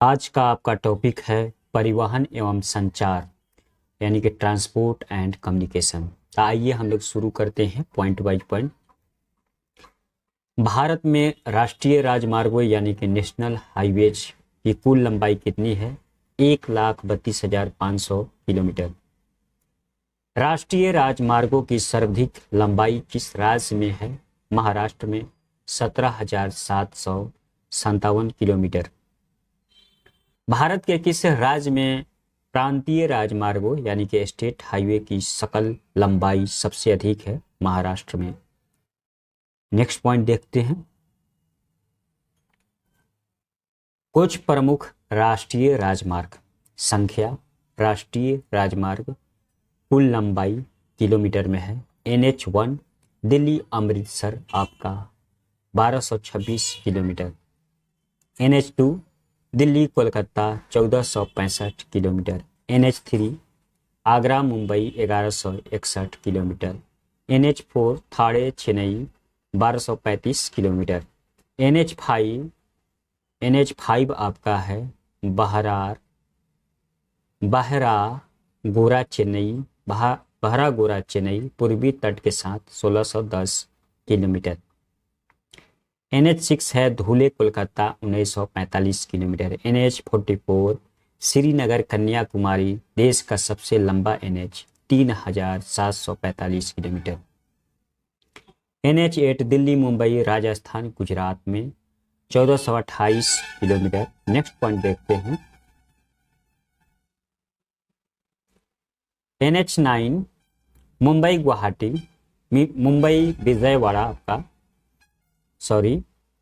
आज का आपका टॉपिक है परिवहन एवं संचार यानी कि ट्रांसपोर्ट एंड कम्युनिकेशन। तो आइए हम लोग शुरू करते हैं पॉइंट बाय पॉइंट। भारत में राष्ट्रीय राजमार्गों यानी कि नेशनल हाईवेज की कुल लंबाई कितनी है? 1,32,500 किलोमीटर। राष्ट्रीय राजमार्गों की सर्वाधिक लंबाई किस राज्य में है? महाराष्ट्र में 17,757 किलोमीटर। भारत के किस राज्य में प्रांतीय राजमार्गों यानी कि स्टेट हाईवे की सकल लंबाई सबसे अधिक है? महाराष्ट्र में। नेक्स्ट पॉइंट देखते हैं। कुछ प्रमुख राष्ट्रीय राजमार्ग संख्या। राष्ट्रीय राजमार्ग कुल लंबाई किलोमीटर में है। NH1 दिल्ली अमृतसर आपका 1226 kilometre. NH2 Delhi Kolkata 1465 kilometre. NH3 Agra Mumbai 1161 kilometre. NH4 थाड़े चेन्नई 1235 किलोमीटर। NH5 आपका है बहरा गोरा चेन्नई पूर्वी तट के साथ 1610 किलोमीटर। NH6 है धुले कोलकाता 1945 किलोमीटर। NH44 श्रीनगर कन्याकुमारी देश का सबसे लंबा NH 3745 kilometre. NH8 Delhi Mumbai Rajasthan Gujarat में 1428 किलोमीटर। नेक्स्ट पॉइंट देखते हैं। NH9 मुंबई गुवाहाटी मुंबई विजयवाड़ा आपका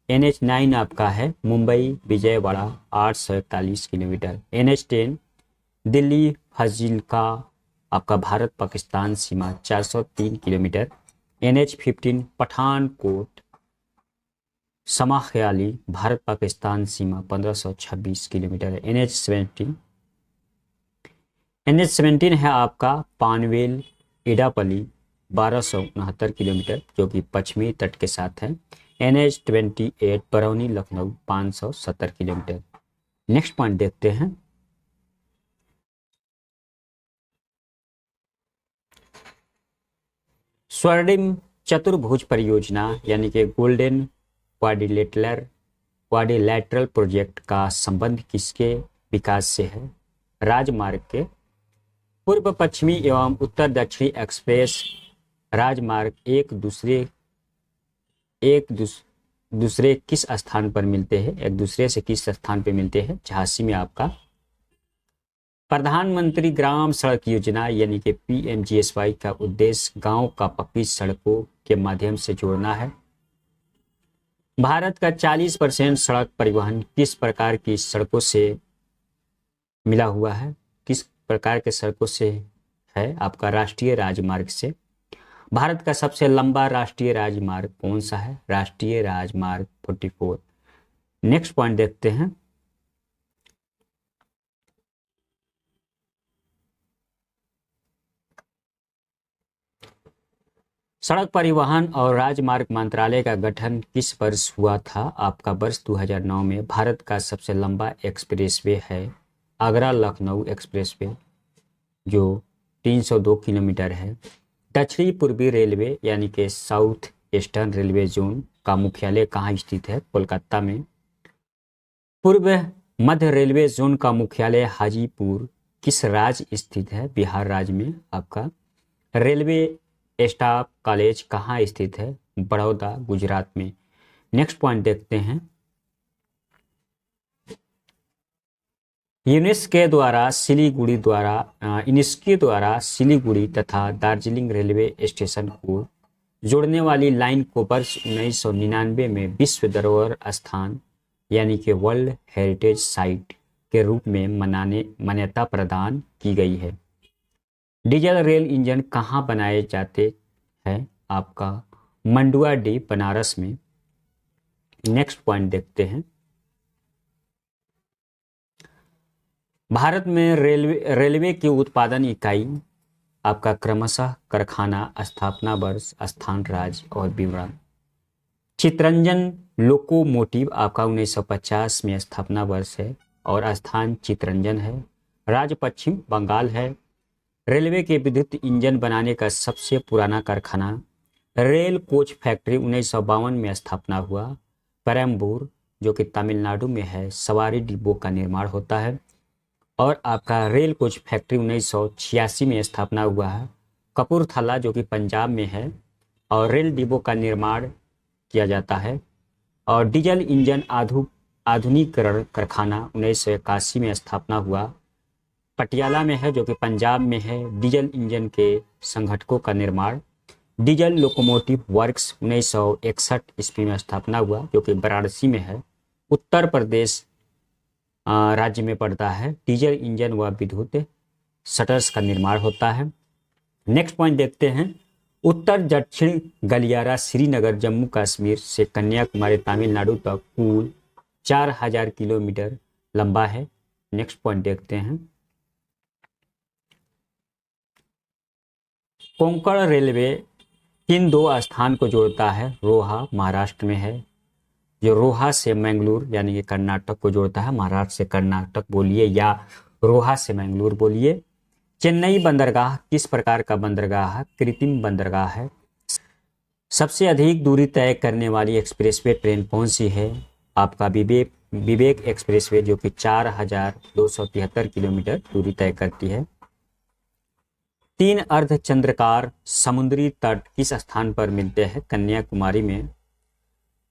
NH9 आपका है मुंबई विजयवाड़ा 841 किलोमीटर। NH10 दिल्ली फाजिल्का आपका भारत पाकिस्तान सीमा 403 किलोमीटर। NH15 पठानकोट समाख्याली भारत पाकिस्तान सीमा 1526 किलोमीटर। NH17 है आपका पानवेल इडापल्ली 1269 किलोमीटर जो कि पश्चिमी तट के साथ है। NH28 Barauni Lucknow 570 kilometre. Next point देखते हैं। स्वर्णिम चतुर्भुज परियोजना यानी कि गोल्डन क्वाड्रिलेटरल प्रोजेक्ट का संबंध किसके विकास से है? राजमार्ग के। पूर्व पश्चिमी एवं उत्तर दक्षिणी एक्सप्रेस राजमार्ग एक दूसरे किस स्थान पर मिलते हैं? एक दूसरे से किस स्थान पर मिलते हैं? झांसी में आपका। प्रधानमंत्री ग्राम सड़क योजना यानी कि PMGSY का उद्देश्य गांव का पक्की सड़कों के माध्यम से जोड़ना है। भारत का 40% सड़क परिवहन किस प्रकार की सड़कों से मिला हुआ है? किस प्रकार के सड़कों से है? आपका राष्ट्रीय राजमार्ग से। भारत का सबसे लंबा राष्ट्रीय राजमार्ग कौन सा है? राष्ट्रीय राजमार्ग 44। नेक्स्ट पॉइंट देखते हैं। सड़क परिवहन और राजमार्ग मंत्रालय का गठन किस वर्ष हुआ था? आपका वर्ष 2009 में। भारत का सबसे लंबा एक्सप्रेसवे है आगरा लखनऊ एक्सप्रेसवे जो 302 किलोमीटर है। दक्षिणी पूर्वी रेलवे यानी कि साउथ ईस्टर्न रेलवे जोन का मुख्यालय कहाँ स्थित है? कोलकाता में। पूर्व मध्य रेलवे जोन का मुख्यालय हाजीपुर किस राज्य स्थित है? बिहार राज्य में आपका। रेलवे स्टाफ कॉलेज कहाँ स्थित है? बड़ौदा गुजरात में। नेक्स्ट पॉइंट देखते हैं। यूनेस्को द्वारा सिलीगुड़ी तथा दार्जिलिंग रेलवे स्टेशन को जोड़ने वाली लाइन को वर्ष 1999 में विश्व धरोहर स्थान यानी कि वर्ल्ड हेरिटेज साइट के रूप में मान्यता प्रदान की गई है। डीजल रेल इंजन कहाँ बनाए जाते हैं? आपका मंडुआडीह बनारस में। नेक्स्ट पॉइंट देखते हैं। भारत में रेलवे की उत्पादन इकाई आपका क्रमशः कारखाना स्थापना वर्ष स्थान राज्य और विवरण। चितरंजन लोकोमोटिव आपका 1950 में स्थापना वर्ष है और स्थान चितरंजन है। राज्य पश्चिम बंगाल है। रेलवे के विद्युत इंजन बनाने का सबसे पुराना कारखाना। रेल कोच फैक्ट्री 1952 में स्थापना हुआ। पेरम्बूर जो कि तमिलनाडु में है, सवारी डिब्बों का निर्माण होता है। और आपका रेल कोच फैक्ट्री 1986 में स्थापना हुआ है। कपूरथला जो कि पंजाब में है, और रेल डिब्बों का निर्माण किया जाता है। और डीजल इंजन आधुनिकीकरण कारखाना 1981 में स्थापना हुआ, पटियाला में है जो कि पंजाब में है। डीजल इंजन के संघटकों का निर्माण। डीजल लोकोमोटिव वर्क्स 1961 ईस्वी में स्थापना हुआ जो कि वाराणसी में है, उत्तर प्रदेश राज्य में पड़ता है। डीजल इंजन व विद्युत शटर्स का निर्माण होता है। नेक्स्ट पॉइंट देखते हैं। उत्तर दक्षिण गलियारा श्रीनगर जम्मू कश्मीर से कन्याकुमारी तमिलनाडु तक कुल 4000 किलोमीटर लंबा है। नेक्स्ट पॉइंट देखते हैं। कोंकण रेलवे किन दो स्थान को जोड़ता है? रोहा महाराष्ट्र में है, जो रोहा से मैंगलोर यानी कि कर्नाटक को जोड़ता है। महाराष्ट्र से कर्नाटक बोलिए या रोहा से मैंगलोर बोलिए। चेन्नई बंदरगाह किस प्रकार का बंदरगाह है? कृत्रिम बंदरगाह है। सबसे अधिक दूरी तय करने वाली एक्सप्रेसवे ट्रेन कौन सी है? आपका विवेक एक्सप्रेसवे जो कि 4273 किलोमीटर दूरी तय करती है। 3 अर्धचंद्राकार समुद्री तट किस स्थान पर मिलते हैं? कन्याकुमारी में।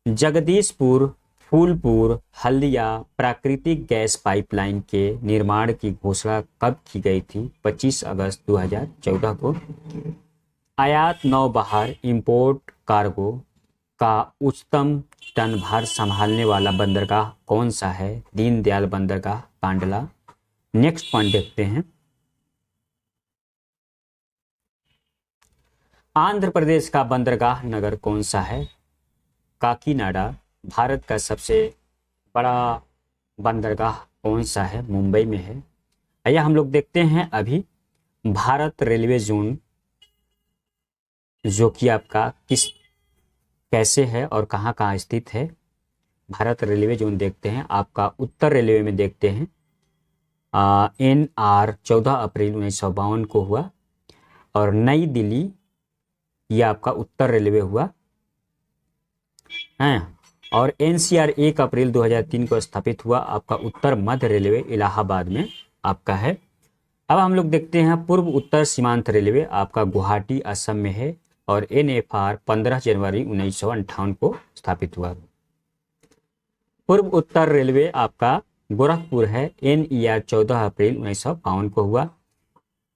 जगदीशपुर फूलपुर हल्दिया प्राकृतिक गैस पाइपलाइन के निर्माण की घोषणा कब की गई थी? 25 अगस्त 2014 को। आयात नौबहार इंपोर्ट कार्गो का उच्चतम टन भार संभालने वाला बंदरगाह कौन सा है? दीनदयाल बंदरगाह कांडला। नेक्स्ट पॉइंट देखते हैं। आंध्र प्रदेश का बंदरगाह नगर कौन सा है? काकीनाडा। भारत का सबसे बड़ा बंदरगाह कौन सा है? मुंबई में है। आइए हम लोग देखते हैं अभी भारत रेलवे जोन जो कि आपका कैसे है और कहाँ कहाँ स्थित है। भारत रेलवे जोन देखते हैं। आपका उत्तर रेलवे में देखते हैं NR 14 अप्रैल 1952 को हुआ, और नई दिल्ली ये आपका उत्तर रेलवे हुआ है। और NCR 1 अप्रैल 2003 को स्थापित हुआ। आपका उत्तर मध्य रेलवे इलाहाबाद में आपका है। अब हम लोग देखते हैं पूर्व उत्तर सीमांत रेलवे आपका गुवाहाटी असम में है, और NFR 15 जनवरी 1958 को स्थापित हुआ। पूर्व उत्तर रेलवे आपका गोरखपुर है, NER 14 अप्रैल 1952 को हुआ।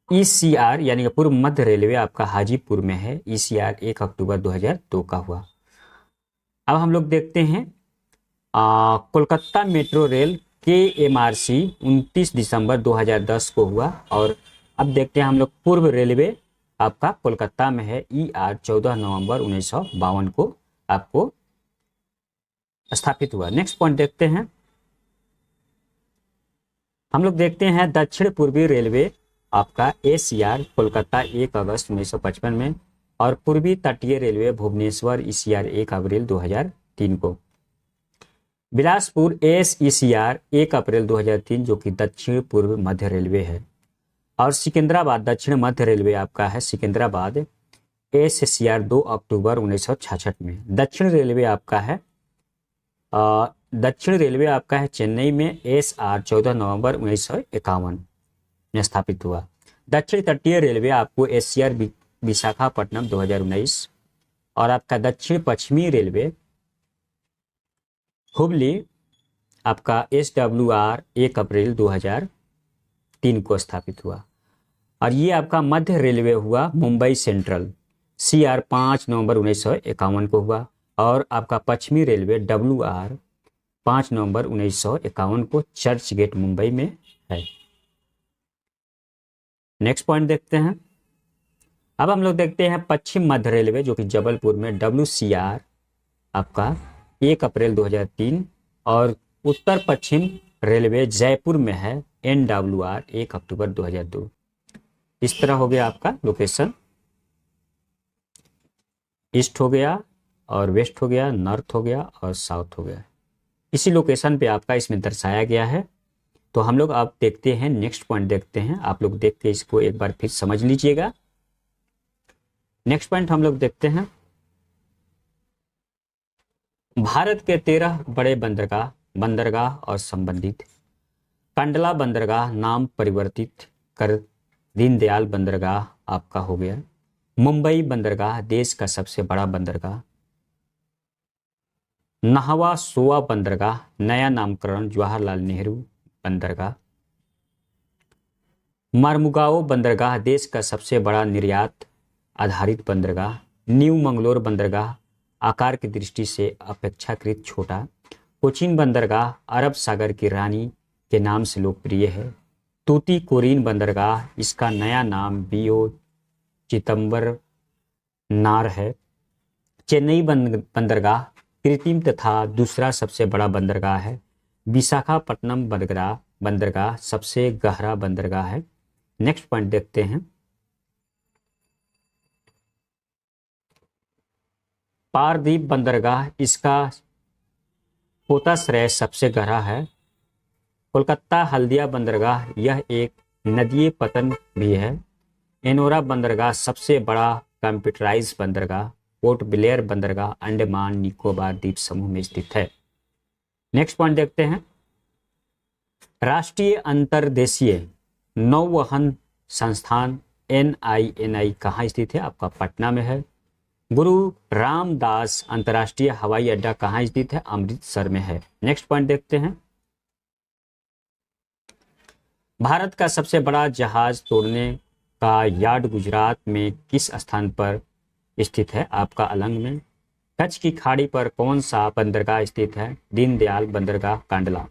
ECR यानी कि पूर्व मध्य रेलवे आपका हाजीपुर में है, ECR 1 अक्टूबर 2002 का हुआ। अब हम लोग देखते हैं कोलकाता मेट्रो रेल KMRC 29 दिसंबर 2010 को हुआ। और अब देखते हैं हम लोग पूर्व रेलवे आपका कोलकाता में है, ER 14 नवंबर 1952 को आपको स्थापित हुआ। नेक्स्ट पॉइंट देखते हैं। हम लोग देखते हैं दक्षिण पूर्वी रेलवे आपका ACR कोलकाता 1 अगस्त 1955 में, और पूर्वी तटीय रेलवे भुवनेश्वर ECR 1 अप्रैल 2003 को। बिलासपुर SECR 1 अप्रैल 2003 जो कि दक्षिण पूर्व मध्य रेलवे है। और सिकंदराबाद दक्षिण मध्य रेलवे आपका है सिकंदराबाद SCR 2 अक्टूबर 1966 में। दक्षिण रेलवे आपका है चेन्नई में, SR 14 नवंबर 1951 में स्थापित हुआ। दक्षिण तटीय रेलवे आपको SCR विशाखापट्टनम 2019। और आपका दक्षिण पश्चिमी रेलवे हुबली आपका SWR 1 अप्रैल 2003 को स्थापित हुआ। और ये आपका मध्य रेलवे हुआ मुंबई सेंट्रल, CR 5 नवंबर 1951 को हुआ। और आपका पश्चिमी रेलवे WR 5 नवंबर 1951 को चर्च गेट मुंबई में है। नेक्स्ट पॉइंट देखते हैं। अब हम लोग देखते हैं पश्चिम मध्य रेलवे जो कि जबलपुर में WCR आपका 1 अप्रैल 2003। और उत्तर पश्चिम रेलवे जयपुर में है, NWR 1 अक्टूबर 2002। इस तरह हो गया आपका लोकेशन। ईस्ट हो गया और वेस्ट हो गया, नॉर्थ हो गया और साउथ हो गया। इसी लोकेशन पे आपका इसमें दर्शाया गया है। तो हम लोग अब देखते हैं नेक्स्ट पॉइंट देखते हैं, आप लोग देख के इसको एक बार फिर समझ लीजिएगा। नेक्स्ट पॉइंट हम लोग देखते हैं, भारत के 13 बड़े बंदरगाह बंदरगाह और संबंधित। कंडला बंदरगाह नाम परिवर्तित कर दीनदयाल बंदरगाह आपका हो गया। मुंबई बंदरगाह देश का सबसे बड़ा बंदरगाह। नहवा सोवा बंदरगाह नया नामकरण जवाहरलाल नेहरू बंदरगाह। मरमुगाओ बंदरगाह देश का सबसे बड़ा निर्यात आधारित बंदरगाह। न्यू मंगलोर बंदरगाह आकार की दृष्टि से अपेक्षाकृत छोटा। कोचीन बंदरगाह अरब सागर की रानी के नाम से लोकप्रिय है। तूतीकोरिन बंदरगाह इसका नया नाम बीओ चिदम्बर नार है। चेन्नई बंदरगाह कृत्रिम तथा दूसरा सबसे बड़ा बंदरगाह है। विशाखापट्टनम बंदरगाह सबसे गहरा बंदरगाह है। नेक्स्ट पॉइंट देखते हैं, पारदीप बंदरगाह इसका पोताश्रय सबसे गहरा है। कोलकाता हल्दिया बंदरगाह यह एक नदीय पतन भी है। एनोरा बंदरगाह सबसे बड़ा कंप्यूटराइज बंदरगाह। पोर्ट ब्लेयर बंदरगाह अंडमान निकोबार द्वीप समूह में स्थित है। नेक्स्ट पॉइंट देखते हैं, राष्ट्रीय अंतर्देशीय नौवहन संस्थान NINI कहाँ स्थित है? आपका पटना में है। गुरु रामदास अंतर्राष्ट्रीय हवाई अड्डा कहाँ स्थित है? अमृतसर में है। नेक्स्ट पॉइंट देखते हैं, भारत का सबसे बड़ा जहाज तोड़ने का यार्ड गुजरात में किस स्थान पर स्थित है? आपका अलंग में। कच्छ की खाड़ी पर कौन सा बंदरगाह स्थित है? दीनदयाल बंदरगाह कांडला।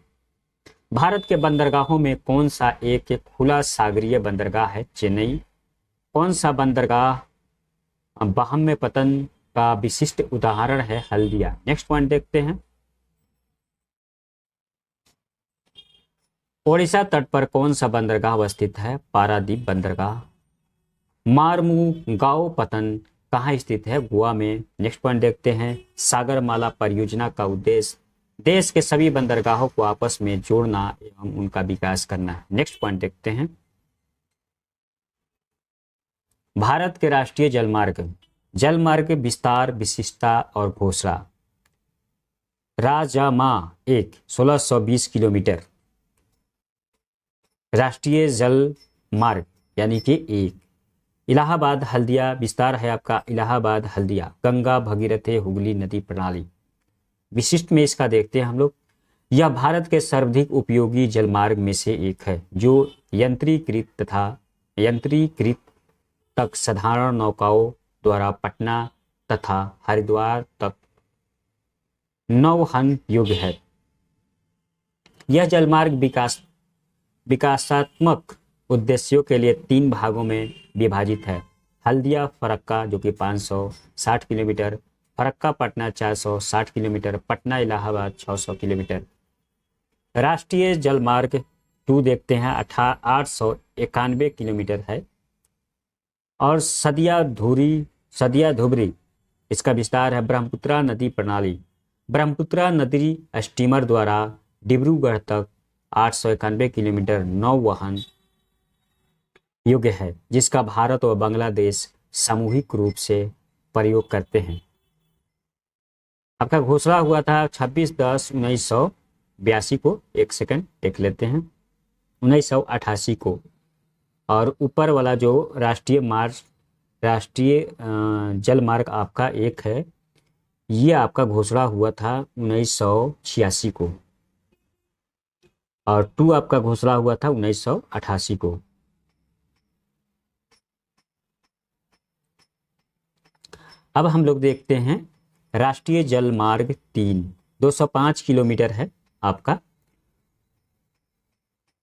भारत के बंदरगाहों में कौन सा एक खुला सागरीय बंदरगाह है? चेन्नई। कौन सा बंदरगाह बाहम में पतन का विशिष्ट उदाहरण है? हल्दिया। नेक्स्ट पॉइंट देखते हैं, ओडिशा तट पर कौन सा बंदरगाह अवस्थित है? पारादीप बंदरगाह। मारमुगाओ पतन कहाँ स्थित है? गोवा में। नेक्स्ट पॉइंट देखते हैं, सागरमाला परियोजना का उद्देश्य देश के सभी बंदरगाहों को आपस में जोड़ना एवं उनका विकास करना है। नेक्स्ट पॉइंट देखते हैं, भारत के राष्ट्रीय जलमार्ग विस्तार विशिष्टता और घोषणा। राजामा 1 1620 किलोमीटर राष्ट्रीय जल मार्ग यानी कि 1। इलाहाबाद हल्दिया विस्तार है आपका इलाहाबाद हल्दिया गंगा भगीरथी हुगली नदी प्रणाली। विशिष्ट में इसका देखते हैं हम लोग, यह भारत के सर्वाधिक उपयोगी जलमार्ग में से एक है जो यंत्रीकृत तक साधारण नौकाओं द्वारा पटना तथा हरिद्वार तक नौवहन योग्य है। यह जलमार्ग विकासात्मक उद्देश्यों के लिए 3 भागों में विभाजित है। हल्दिया फरक्का जो कि 560 kilometre, Farakka Patna 460 kilometre, Patna Allahabad 600 kilometre. राष्ट्रीय जलमार्ग 2 देखते हैं 891 किलोमीटर है। और सदिया धुबरी इसका विस्तार है ब्रह्मपुत्रा नदी प्रणाली। ब्रह्मपुत्रा नदी स्टीमर द्वारा डिब्रूगढ़ तक 891 किलोमीटर नौवहन योग्य है जिसका भारत और बांग्लादेश सामूहिक रूप से प्रयोग करते हैं। आपका घोषणा हुआ था 26/10/1982 को, एक सेकंड देख लेते हैं, 1988 को। और ऊपर वाला जो राष्ट्रीय जल मार्ग आपका एक है, ये आपका घोषणा हुआ था 1986 को और 2 आपका घोषणा हुआ था 1988 को। अब हम लोग देखते हैं राष्ट्रीय जल मार्ग 3 205 किलोमीटर है आपका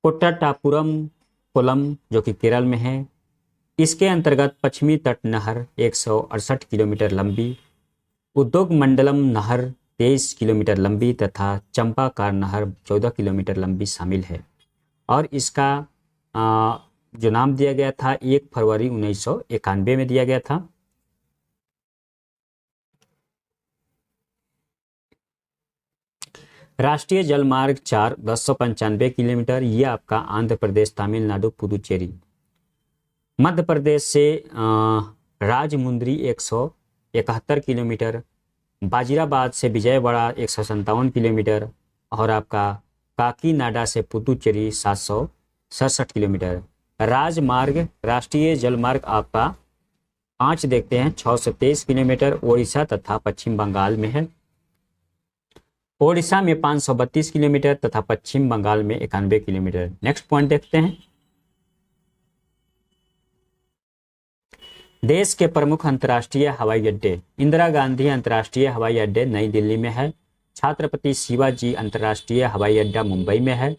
कोट्टाटापुरम कोलम जो कि केरल में है। इसके अंतर्गत पश्चिमी तट नहर 168 किलोमीटर लंबी, उद्योग मंडलम नहर 23 किलोमीटर लंबी तथा चंपाकार नहर 14 किलोमीटर लंबी शामिल है। और इसका जो नाम दिया गया था 1 फरवरी 1991 में दिया गया था। राष्ट्रीय जलमार्ग 4 1095 किलोमीटर, ये आपका आंध्र प्रदेश, तमिलनाडु, पुदुचेरी। मध्य प्रदेश से राजमुंद्री 171 किलोमीटर, बाजीराबाद से विजयवाड़ा 157 किलोमीटर और आपका काकीनाडा से पुदुचेरी 767 किलोमीटर। राजमार्ग राष्ट्रीय जलमार्ग आपका 5 देखते हैं, 623 किलोमीटर ओडिशा तथा पश्चिम बंगाल में है। ओडिशा में 532 किलोमीटर तथा पश्चिम बंगाल में 91 किलोमीटर। नेक्स्ट पॉइंट देखते हैं। देश के प्रमुख अंतर्राष्ट्रीय हवाई अड्डे। इंदिरा गांधी अंतर्राष्ट्रीय हवाई अड्डे नई दिल्ली में है। छत्रपति शिवाजी अंतर्राष्ट्रीय हवाई अड्डा मुंबई में है।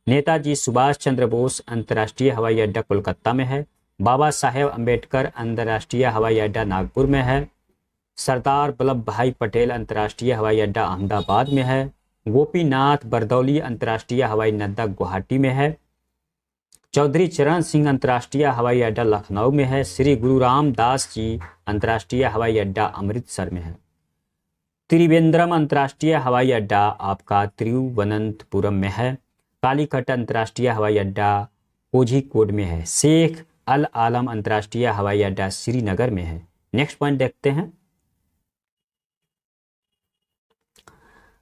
नेताजी सुभाष चंद्र बोस अंतर्राष्ट्रीय हवाई अड्डा कोलकाता में है। बाबा साहेब अंबेडकर अंतर्राष्ट्रीय हवाई अड्डा नागपुर में है। सरदार वल्लभ भाई पटेल अंतर्राष्ट्रीय हवाई अड्डा अहमदाबाद में है। गोपीनाथ बरदौली अंतर्राष्ट्रीय हवाई अड्डा गुवाहाटी में है। चौधरी चरण सिंह अंतर्राष्ट्रीय हवाई अड्डा लखनऊ में है। श्री गुरु रामदास जी अंतर्राष्ट्रीय हवाई अड्डा अमृतसर में है। त्रिवेंद्रम अंतर्राष्ट्रीय हवाई अड्डा आपका तिरुवनंतपुरम में है। कालीकट अंतर्राष्ट्रीय हवाई अड्डा कोझिकोड में है। शेख अल आलम अंतर्राष्ट्रीय हवाई अड्डा श्रीनगर में है। नेक्स्ट पॉइंट देखते हैं।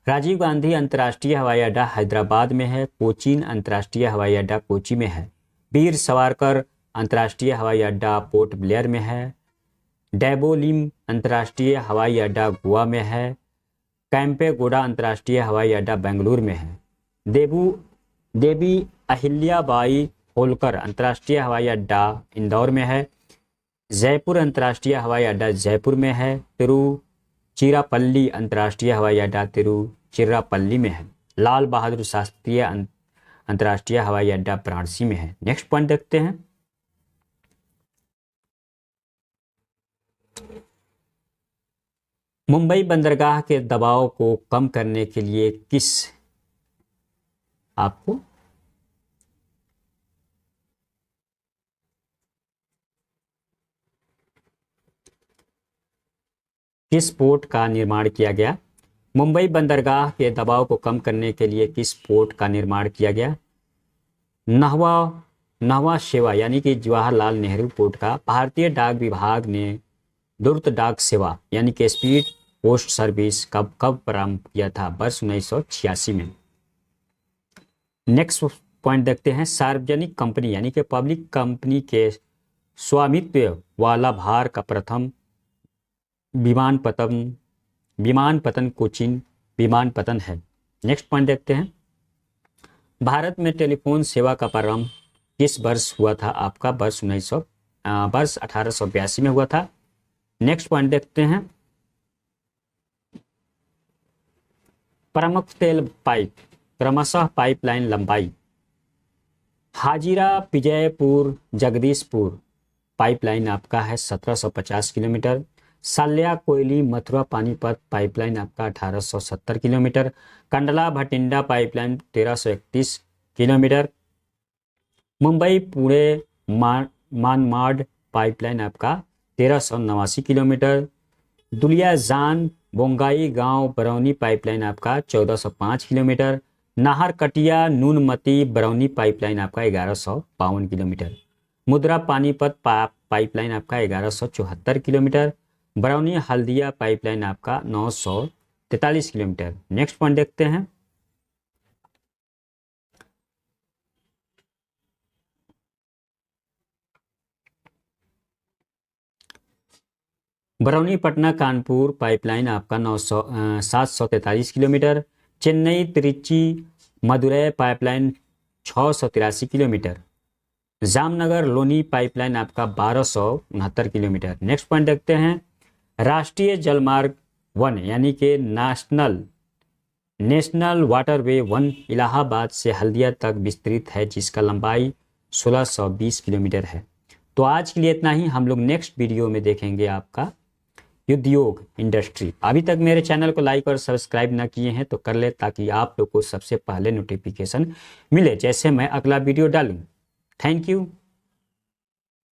राजीव गांधी अंतर्राष्ट्रीय हवाई अड्डा हैदराबाद में है। कोचीन अंतर्राष्ट्रीय हवाई अड्डा कोची में है। वीर सावरकर अंतर्राष्ट्रीय हवाई अड्डा पोर्ट ब्लेयर में है। डैबोलिम अंतर्राष्ट्रीय हवाई अड्डा गोवा में है। कैंपेगौड़ा अंतर्राष्ट्रीय हवाई अड्डा बेंगलुरु में है। देवी अहिल्याबाई होलकर अंतर्राष्ट्रीय हवाई अड्डा इंदौर में है। जयपुर अंतर्राष्ट्रीय हवाई अड्डा जयपुर में है। तिरुचिरापल्ली अंतर्राष्ट्रीय हवाई अड्डा तिरुचिरापल्ली में है। लाल बहादुर शास्त्री अंतर्राष्ट्रीय हवाई अड्डा वाराणसी में है। नेक्स्ट पॉइंट देखते हैं। मुंबई बंदरगाह के दबाव को कम करने के लिए किस पोर्ट का निर्माण किया गया? मुंबई बंदरगाह के दबाव को कम करने के लिए किस पोर्ट का निर्माण किया गया? नहवा सेवा यानी कि जवाहरलाल नेहरू पोर्ट का। भारतीय डाक विभाग ने द्रुत डाक सेवा यानी कि स्पीड पोस्ट सर्विस कब प्रारंभ किया था? वर्ष 1986 में। नेक्स्ट पॉइंट देखते हैं। सार्वजनिक कंपनी यानी कि पब्लिक कंपनी के स्वामित्व वाला भार का प्रथम विमानपतन कोचीन विमानपतन है। नेक्स्ट पॉइंट देखते हैं। भारत में टेलीफोन सेवा का प्रारंभ किस वर्ष हुआ था? आपका वर्ष 1882 में हुआ था। नेक्स्ट पॉइंट देखते हैं। प्रमुख तेल पाइप क्रमशः पाइपलाइन लंबाई। हाजिरा विजयपुर जगदीशपुर पाइपलाइन आपका है 1750 किलोमीटर। साल्या कोयली मथुरा पानीपत पाइपलाइन आपका 1870 kilometre. Kandla Bathinda pipeline 1331 kilometre. Mumbai Pune Manmad pipeline आपका 1389 किलोमीटर। दुलियाजान बोंगाई गांव बरौनी पाइपलाइन आपका 1405 किलोमीटर। नाहर कटिया नूनमती बरौनी पाइपलाइन आपका 1152 किलोमीटर। मुद्रा पानीपत पाइपलाइन आपका 1174 किलोमीटर। बरौनी हल्दिया पाइपलाइन आपका 943 किलोमीटर। नेक्स्ट पॉइंट देखते हैं। बरौनी पटना कानपुर पाइपलाइन आपका 743 kilometre. Chennai Trichy Madurai pipeline 683 kilometre. Jamnagar Loni pipeline आपका 1269 किलोमीटर। नेक्स्ट पॉइंट देखते हैं। राष्ट्रीय जलमार्ग 1 यानी कि नेशनल वाटरवे 1 इलाहाबाद से हल्दिया तक विस्तृत है, जिसका लंबाई 1620 किलोमीटर है। तो आज के लिए इतना ही। हम लोग नेक्स्ट वीडियो में देखेंगे आपका उद्योग इंडस्ट्री। अभी तक मेरे चैनल को लाइक और सब्सक्राइब ना किए हैं तो कर ले, ताकि आप लोग को सबसे पहले नोटिफिकेशन मिले जैसे मैं अगला वीडियो डालूं। Thank you.